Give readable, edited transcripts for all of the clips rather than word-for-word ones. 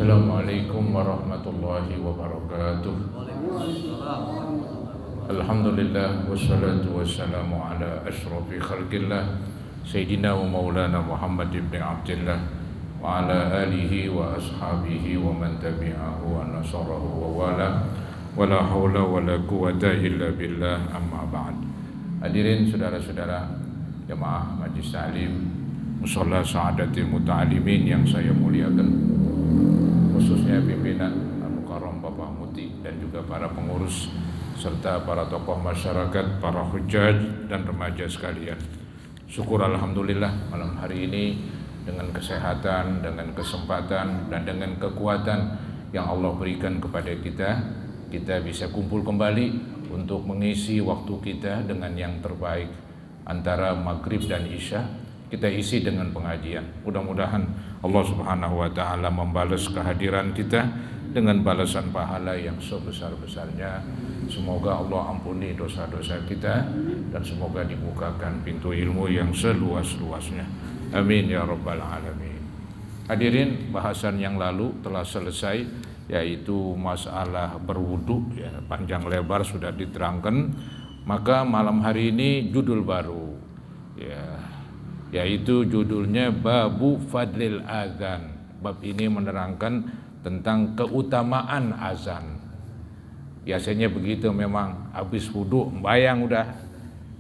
Assalamualaikum warahmatullahi wabarakatuh. Alhamdulillah wassalatu wassalamu ala asyrafil khalqillah Sayyidina wa maulana Muhammad ibn Abdillah wa ala alihi wa ashabihi wa man tabi'ahu wa nasarahu wa wala wa la hawla wa la quwata illa billah, amma ba'd. Hadirin saudara-saudara jemaah Majlis Ta'lim Musholla Sa'adatil Muta'alimin yang saya muliakan, khususnya pimpinan Al-Mukarram Bapak Muti dan juga para pengurus serta para tokoh masyarakat, para hujjaj dan remaja sekalian. Syukur alhamdulillah malam hari ini dengan kesehatan, dengan kesempatan dan dengan kekuatan yang Allah berikan kepada kita bisa kumpul kembali untuk mengisi waktu kita dengan yang terbaik. Antara maghrib dan isya kita isi dengan pengajian. Mudah-mudahan Allah Subhanahu wa taala membalas kehadiran kita dengan balasan pahala yang sebesar-besarnya. Semoga Allah ampuni dosa-dosa kita dan semoga dibukakan pintu ilmu yang seluas-luasnya. Amin ya rabbal alamin. Hadirin, bahasan yang lalu telah selesai, yaitu masalah berwudu, ya, panjang lebar sudah diterangkan. Maka malam hari ini judul baru, ya, yaitu judulnya Babu Fadlil Azan. Bab ini menerangkan tentang keutamaan azan. Biasanya begitu, memang habis wudu sembahyang udah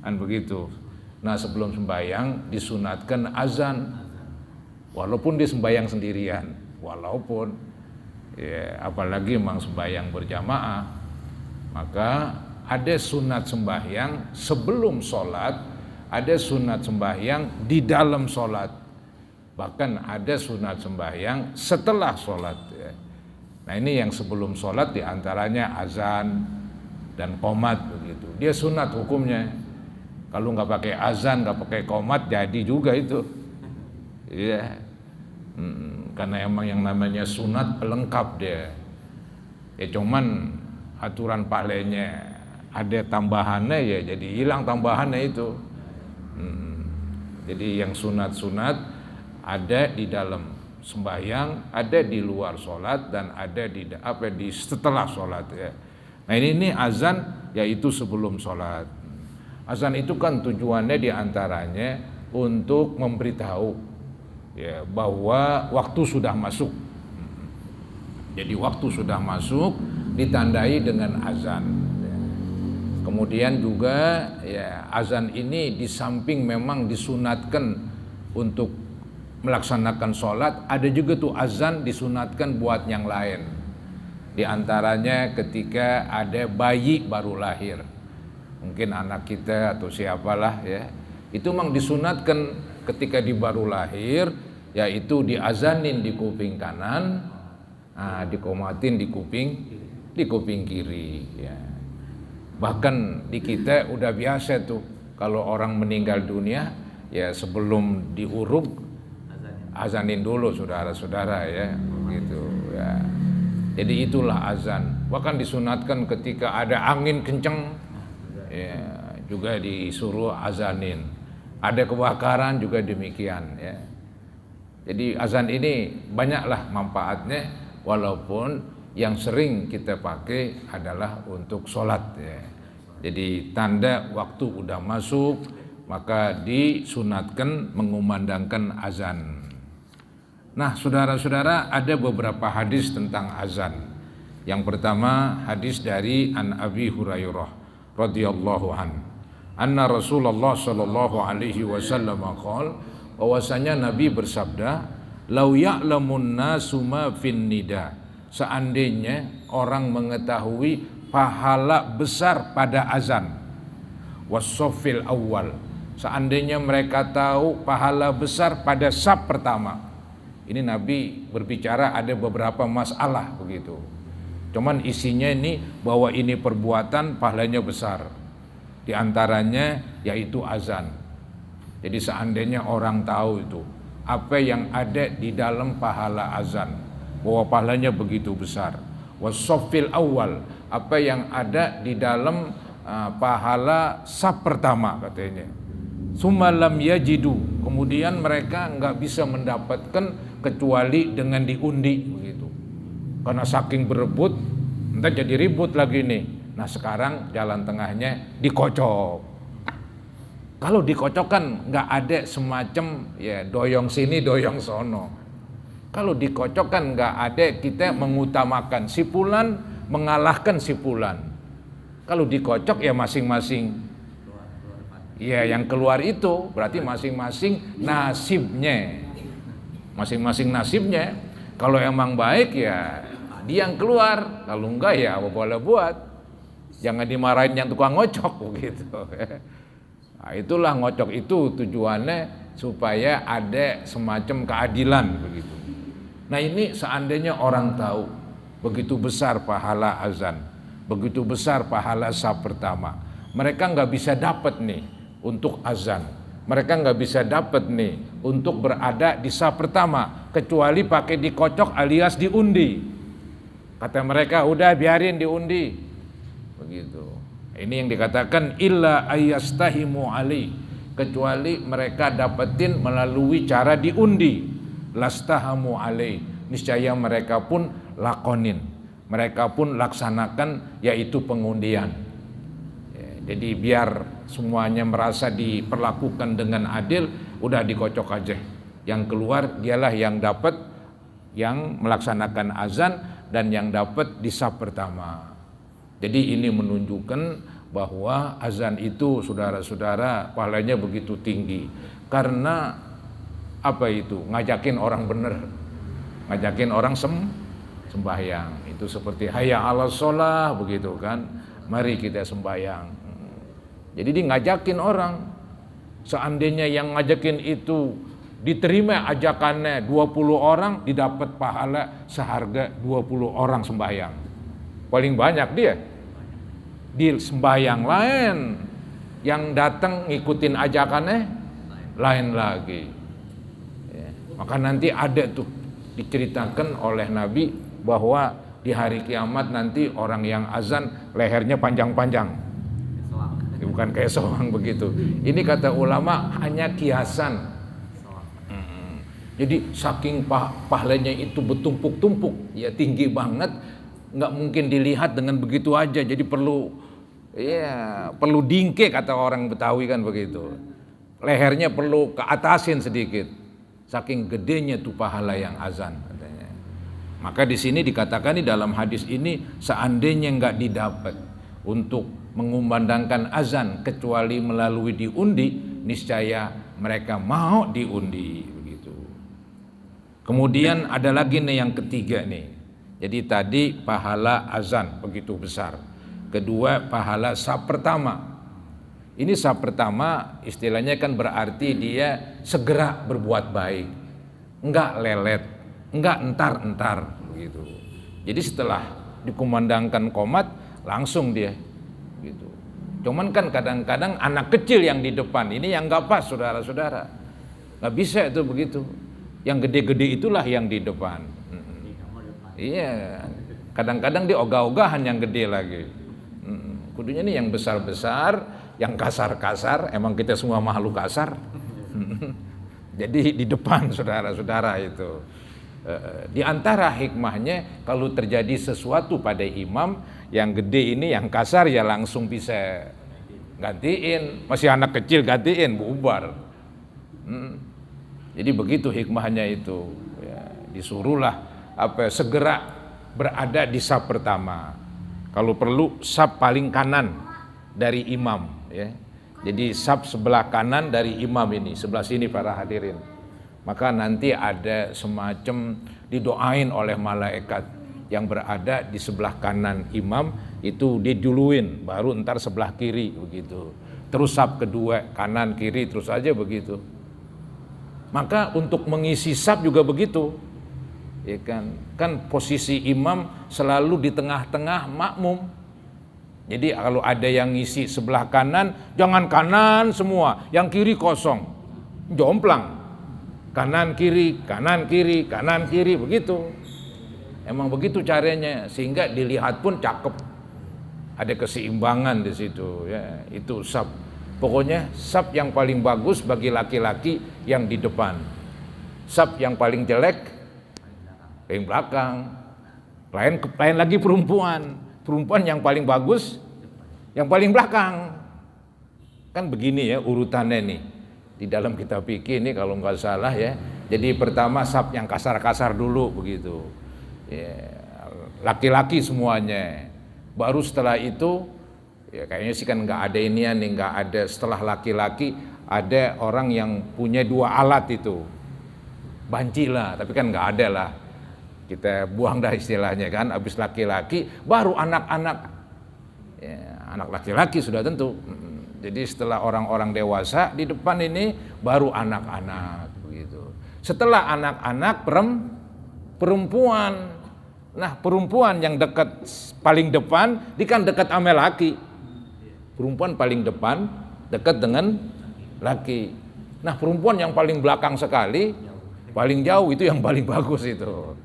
kan begitu. Nah, sebelum sembahyang disunatkan azan, walaupun dia sembahyang sendirian, walaupun ya, apalagi memang sembahyang berjamaah, maka ada sunat sembahyang sebelum sholat, ada sunat sembahyang di dalam sholat, bahkan ada sunat sembahyang setelah sholat, ya. Nah, ini yang sebelum sholat diantaranya azan dan qomat begitu. Dia sunat hukumnya. Kalau nggak pakai azan, nggak pakai qomat, jadi juga itu. Iya. Karena emang yang namanya sunat pelengkap dia. Ya cuman aturan pahlenya ada tambahannya, ya jadi hilang tambahannya itu. Jadi yang sunat-sunat ada di dalam sembahyang, ada di luar sholat, dan ada di setelah sholat, ya. Nah, ini azan, yaitu sebelum sholat. Azan itu kan tujuannya diantaranya untuk memberitahu, ya, bahwa waktu sudah masuk. Jadi waktu sudah masuk ditandai dengan azan. Kemudian juga, ya, azan ini di samping memang disunatkan untuk melaksanakan sholat, ada juga tuh azan disunatkan buat yang lain. Di antaranya ketika ada bayi baru lahir, mungkin anak kita atau siapalah, ya, itu memang disunatkan ketika di baru lahir, yaitu diazanin di kuping kanan, dikomatin di kuping kiri, ya. Bahkan di kita udah biasa tuh kalau orang meninggal dunia, ya sebelum diuruk azanin dulu saudara-saudara, ya begitu, ya. Jadi itulah azan. Bahkan disunatkan ketika ada angin kencang, ya, juga disuruh azanin. Ada kebakaran juga demikian, ya. Jadi azan ini banyaklah manfaatnya, walaupun yang sering kita pakai adalah untuk sholat, ya. Jadi tanda waktu udah masuk, maka disunatkan mengumandangkan azan. Nah, saudara-saudara, ada beberapa hadis tentang azan. Yang pertama, hadis dari An Abi Hurairah radhiyallahu an. Anna Rasulullah sallallahu alaihi wasallam qala, bahwasanya Nabi bersabda, "Lau ya'lamun nasu ma fin nida." Seandainya orang mengetahui pahala besar pada azan, was-saffil awal. Seandainya mereka tahu pahala besar pada saf pertama. Ini Nabi berbicara ada beberapa masalah begitu. Cuman isinya ini bahwa ini perbuatan pahalanya besar. Di antaranya yaitu azan. Jadi seandainya orang tahu itu apa yang ada di dalam pahala azan, bahwa pahalanya begitu besar. Wasoffil awal, apa yang ada di dalam pahala saf pertama katanya. Sumalam yajidu, kemudian mereka nggak bisa mendapatkan kecuali dengan diundi begitu. Karena saking berebut, entar jadi ribut lagi nih. Nah sekarang jalan tengahnya dikocok. Kalau dikocok kan nggak ada semacam ya doyong sini doyong sono. Kalau dikocok kan nggak ada kita mengutamakan si fulan mengalahkan si fulan. Kalau dikocok ya masing-masing. Ya yang keluar itu berarti masing-masing nasibnya. Masing-masing nasibnya. Kalau emang baik ya dia yang keluar, kalau enggak ya apa boleh buat. Jangan dimarahin yang tukang ngocok begitu. Nah, itulah ngocok itu tujuannya supaya ada semacam keadilan begitu. Nah ini seandainya orang tahu begitu besar pahala azan, begitu besar pahala saf pertama, mereka nggak bisa dapat nih untuk azan, mereka nggak bisa dapat nih untuk berada di saf pertama kecuali pakai dikocok alias diundi. Kata mereka udah biarin diundi begitu. Ini yang dikatakan illa ayastahimu ali, kecuali mereka dapetin melalui cara diundi. Lastahamu ali, niscaya mereka pun lakonin, mereka pun laksanakan yaitu pengundian. Ya, jadi biar semuanya merasa diperlakukan dengan adil, udah dikocok aja. Yang keluar dialah yang dapat, yang melaksanakan azan dan yang dapat di saf pertama. Jadi ini menunjukkan bahwa azan itu saudara-saudara pahalanya begitu tinggi. Karena apa itu? Ngajakin orang benar. Ngajakin orang sembahyang. Itu seperti hayya 'alas shalah begitu kan. Mari kita sembahyang. Jadi dia ngajakin orang. Seandainya yang ngajakin itu diterima ajakannya 20 orang, didapat pahala seharga 20 orang sembahyang. Paling banyak dia. Di sembahyang lain, yang datang ngikutin ajakannya lain lagi. Ya. Maka nanti ada tuh diceritakan oleh Nabi bahwa di hari kiamat nanti orang yang azan lehernya panjang-panjang. Bukan kayak soang begitu. Ini kata ulama hanya kiasan. Jadi saking pahalanya itu bertumpuk-tumpuk, ya tinggi banget, nggak mungkin dilihat dengan begitu aja. Jadi perlu dingke kata orang Betawi kan begitu. Lehernya perlu keatasin sedikit. Saking gedenya tuh pahala yang azan katanya. Maka di sini dikatakan di dalam hadis ini seandainya nggak didapat untuk mengumandangkan azan kecuali melalui diundi, niscaya mereka mau diundi. Kemudian ada lagi nih yang ketiga nih. Jadi tadi pahala azan begitu besar. Kedua pahala saf pertama. Ini saf pertama istilahnya kan berarti dia segera berbuat baik. Enggak lelet, enggak entar-entar begitu. Jadi setelah dikumandangkan qomat langsung dia gitu. Cuman kan kadang-kadang anak kecil yang di depan ini yang enggak pas saudara-saudara. Enggak bisa itu begitu. Yang gede-gede itulah yang di depan. Iya, kadang-kadang dia ogah-ogahan yang gede lagi. Kudunya nih yang besar-besar, yang kasar-kasar. Emang kita semua makhluk kasar. Jadi di depan saudara-saudara itu. Di antara hikmahnya kalau terjadi sesuatu pada imam yang gede ini, yang kasar ya langsung bisa gantiin. Masih anak kecil gantiin, bubar. Jadi begitu hikmahnya itu, ya, disuruhlah segera berada di saf pertama. Kalau perlu saf paling kanan dari imam, ya. Jadi saf sebelah kanan dari imam ini, sebelah sini para hadirin. Maka nanti ada semacam didoain oleh malaikat yang berada di sebelah kanan imam itu diduluin, baru ntar sebelah kiri begitu. Terus saf kedua kanan kiri terus aja begitu. Maka untuk mengisi saf juga begitu, ya kan posisi imam selalu di tengah-tengah makmum. Jadi kalau ada yang ngisi sebelah kanan, jangan kanan semua, yang kiri kosong, jomplang, kanan kiri, kanan kiri, kanan kiri begitu. Emang begitu caranya sehingga dilihat pun cakep, ada keseimbangan di situ, ya itu saf. Pokoknya saf yang paling bagus bagi laki-laki yang di depan. Saf yang paling jelek paling belakang. Lain lagi perempuan. Perempuan yang paling bagus, yang paling belakang. Kan begini ya urutannya nih. Di dalam kitab fikih ini kalau nggak salah ya. Jadi pertama saf yang kasar-kasar dulu begitu. Ya, laki-laki semuanya. Baru setelah itu ya kayaknya sih kan nggak ada inian nih, nggak ada setelah laki-laki ada orang yang punya 2 alat itu. Banci lah, tapi kan nggak ada lah. Kita buang dah istilahnya kan, habis laki-laki baru anak-anak. Ya, anak laki-laki sudah tentu. Jadi setelah orang-orang dewasa di depan ini baru anak-anak begitu. Setelah anak-anak perempuan. Nah, perempuan yang dekat paling depan dia kan dekat sama laki. Perempuan paling depan dekat dengan laki. Nah, perempuan yang paling belakang sekali, paling jauh itu yang paling bagus itu.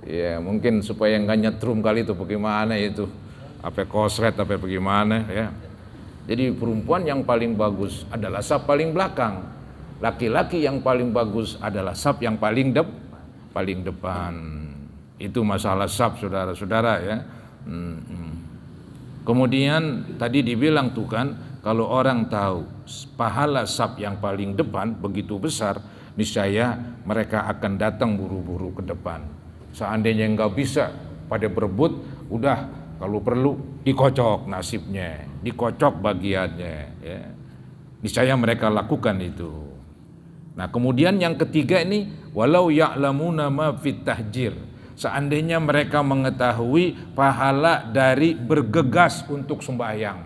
Ya, mungkin supaya nggak nyetrum kali itu bagaimana itu, apa kosret apa bagaimana ya. Jadi perempuan yang paling bagus adalah saf paling belakang, laki-laki yang paling bagus adalah saf yang paling depan. Itu masalah saf saudara-saudara ya. Kemudian tadi dibilang tuh kan, kalau orang tahu pahala saf yang paling depan begitu besar, niscaya mereka akan datang buru-buru ke depan. Seandainya nggak bisa pada berebut, udah kalau perlu dikocok nasibnya, dikocok bagiannya. Ya. Niscaya mereka lakukan itu. Nah kemudian yang ketiga ini, walau ya'lamuna ma fit tahjir. Seandainya mereka mengetahui pahala dari bergegas untuk sembahyang,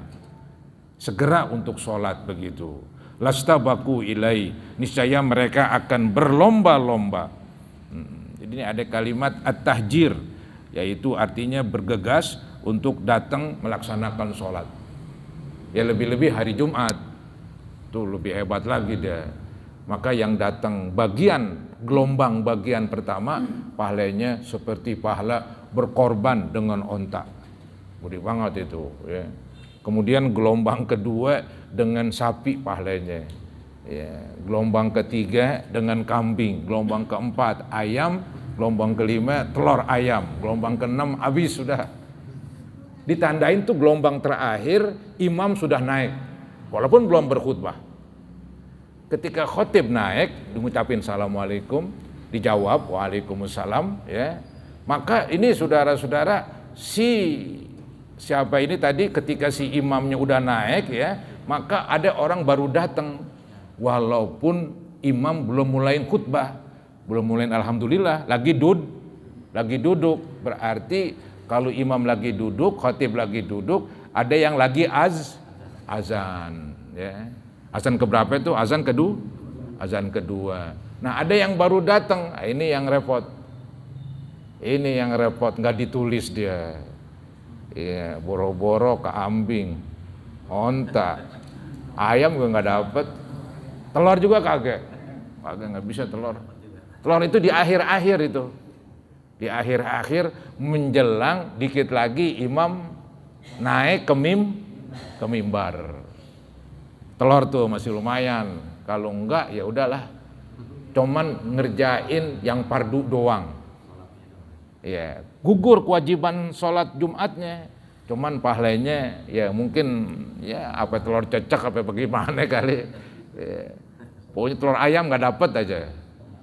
segera untuk sholat begitu. Lastabaku ilai, niscaya mereka akan berlomba-lomba. Jadi ini ada kalimat at-tahjir, yaitu artinya bergegas untuk datang melaksanakan sholat. Ya lebih-lebih hari Jumat, tuh lebih hebat lagi dia. Maka yang datang gelombang bagian pertama, pahalanya seperti pahala berkorban dengan onta. Gede banget itu. Ya. Kemudian gelombang kedua dengan sapi pahalanya. Ya. Gelombang ketiga dengan kambing. Gelombang keempat ayam. Gelombang kelima telur ayam. Gelombang keenam habis sudah. Ditandain tuh gelombang terakhir imam sudah naik. Walaupun belum berkhutbah. Ketika khotib naik, mengucapin assalamualaikum, dijawab waalaikumsalam, ya. Maka ini saudara-saudara siapa ini tadi ketika si imamnya udah naik ya, maka ada orang baru datang walaupun imam belum mulai khutbah, belum mulai alhamdulillah, lagi duduk. Berarti kalau imam lagi duduk, khotib lagi duduk, ada yang lagi azan, ya. Azan keberapa itu? Azan kedua. Nah ada yang baru datang, ini yang repot. Ini yang repot, nggak ditulis dia. Ya, boro-boro kambing, onta, ayam gue nggak dapet, telur juga kagak nggak bisa telur. Telur itu di akhir-akhir itu, di akhir-akhir menjelang dikit lagi imam naik ke mimbar. Telur tuh masih lumayan, kalau enggak ya udahlah, cuman ngerjain yang fardu doang. Ya, gugur kewajiban sholat Jumatnya, cuman pahalanya ya mungkin ya apa telur cecak apa bagaimana kali. Ya. Pokoknya telur ayam nggak dapet aja.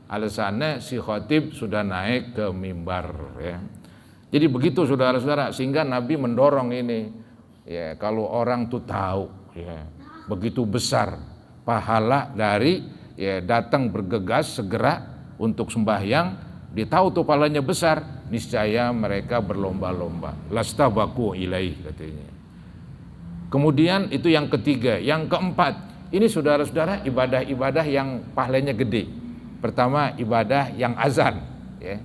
Alasannya si khotib sudah naik ke mimbar. Ya. Jadi begitu saudara-saudara, sehingga Nabi mendorong ini. Ya, kalau orang tuh tahu. Ya. Begitu besar pahala dari ya datang bergegas segera untuk sembahyang, dia tahu tuh pahalanya besar, niscaya mereka berlomba-lomba. Lastabaku ilaih katanya. Kemudian itu yang ketiga, yang keempat, ini saudara-saudara ibadah-ibadah yang pahalanya gede. Pertama ibadah yang azan, ya.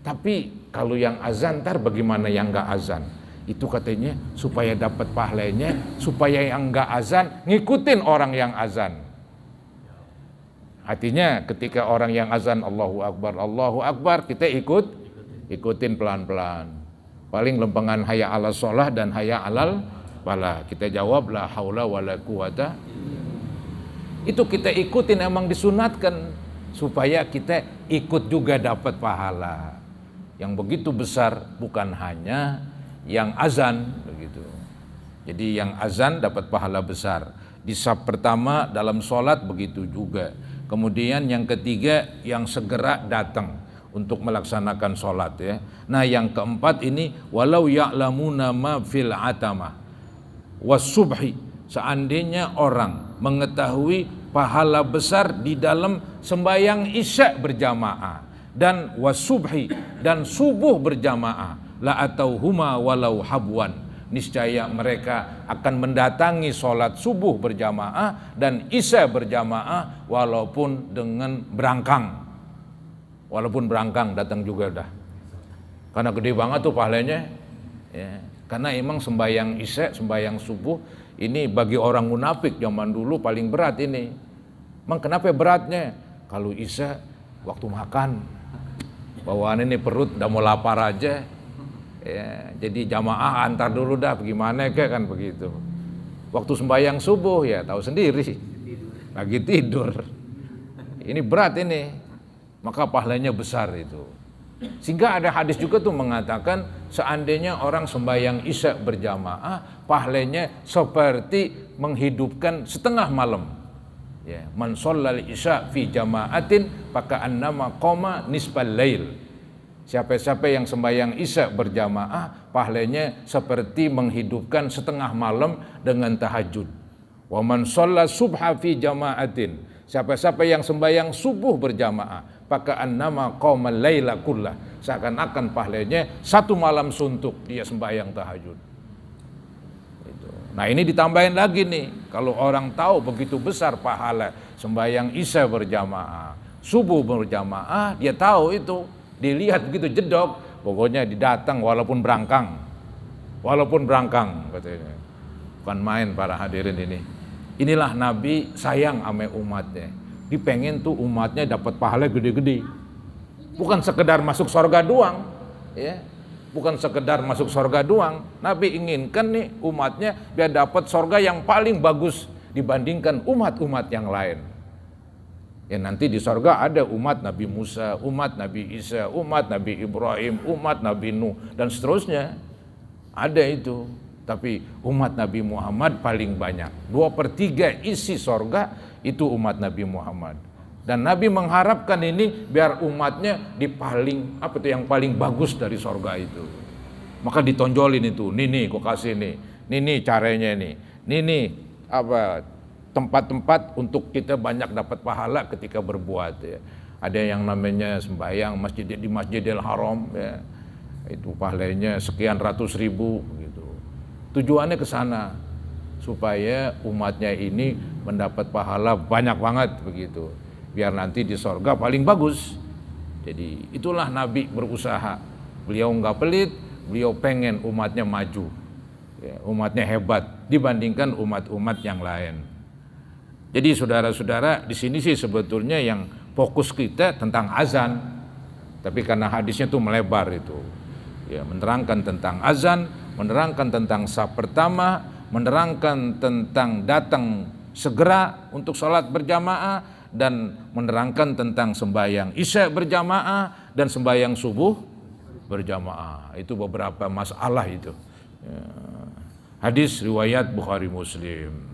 Tapi kalau yang azan ntar bagaimana yang enggak azan? Itu katanya supaya dapat pahalanya, supaya yang enggak azan ngikutin orang yang azan. Artinya ketika orang yang azan Allahu Akbar, kita ikutin pelan-pelan. Paling lempengan hayya 'alas shalah dan hayya 'alal falah. Kita jawab la haula wala quwata. Itu kita ikutin, emang disunatkan supaya kita ikut juga dapat pahala. yang begitu besar, bukan hanya yang azan begitu. Jadi yang azan dapat pahala besar. Di saf pertama dalam sholat begitu juga. Kemudian yang ketiga yang segera datang untuk melaksanakan sholat ya. Nah yang keempat ini walau ya'lamuna ma fil atamah was subhi, seandainya orang mengetahui pahala besar di dalam sembahyang isya berjamaah dan was subhi dan subuh berjamaah la atau huma walau habwan, niscaya mereka akan mendatangi sholat subuh berjamaah dan isya berjamaah walaupun dengan berangkang. Walaupun berangkang datang juga dah. Karena gede banget tuh pahalanya. Ya. Karena emang sembahyang isya, sembahyang subuh ini bagi orang munafik zaman dulu paling berat ini. Emang kenapa beratnya? Kalau isya waktu makan, bawaan ini perut udah mau lapar aja. Ya, jadi jamaah antar dulu dah gimana kayak kan begitu. Waktu sembahyang subuh ya tahu sendiri, lagi tidur. Ini berat ini, maka pahalanya besar itu. Sehingga ada hadis juga tuh mengatakan seandainya orang sembahyang isya berjamaah, pahalanya seperti menghidupkan setengah malam. Ya, man shallal isya fi jama'atin faka'annama qama nisfal lail. Siapa-siapa yang sembahyang isya berjamaah, pahalanya seperti menghidupkan setengah malam dengan tahajud. Wa man shalla subha fi jama'atin, siapa-siapa yang sembahyang subuh berjamaah, faka'annama qama laila kullah, seakan-akan pahalanya satu malam suntuk dia sembahyang tahajud. Nah ini ditambahin lagi nih, kalau orang tahu begitu besar pahala sembahyang isya berjamaah, subuh berjamaah, dia tahu itu. Dilihat begitu jedok, pokoknya didatang walaupun berangkang katanya. Bukan main para hadirin ini. Inilah Nabi sayang sama umatnya. Dia pengen tuh umatnya dapat pahala gede-gede. Bukan sekedar masuk surga doang, ya. Bukan sekedar masuk surga doang. Nabi inginkan nih umatnya biar dapat surga yang paling bagus dibandingkan umat-umat yang lain. Ya nanti di sorga ada umat Nabi Musa, umat Nabi Isa, umat Nabi Ibrahim, umat Nabi Nuh, dan seterusnya. Ada itu. Tapi umat Nabi Muhammad paling banyak. 2/3 isi sorga itu umat Nabi Muhammad. Dan Nabi mengharapkan ini biar umatnya yang paling bagus dari sorga itu. Maka ditonjolin itu, nih kok kasih nih caranya nih tempat-tempat untuk kita banyak dapat pahala ketika berbuat ya. Ada yang namanya sembahyang di Masjidil Haram ya. Itu pahalanya sekian ratus ribu gitu. Tujuannya ke sana supaya umatnya ini mendapat pahala banyak banget begitu. Biar nanti di sorga paling bagus. Jadi itulah Nabi berusaha. Beliau enggak pelit, beliau pengen umatnya maju. Ya, umatnya hebat dibandingkan umat-umat yang lain. Jadi saudara-saudara, di sini sih sebetulnya yang fokus kita tentang azan. Tapi karena hadisnya itu melebar itu. Ya, menerangkan tentang azan, menerangkan tentang saf pertama, menerangkan tentang datang segera untuk sholat berjamaah, dan menerangkan tentang sembahyang isya berjamaah dan sembahyang subuh berjamaah. Itu beberapa masalah itu. Ya. Hadis riwayat Bukhari Muslim.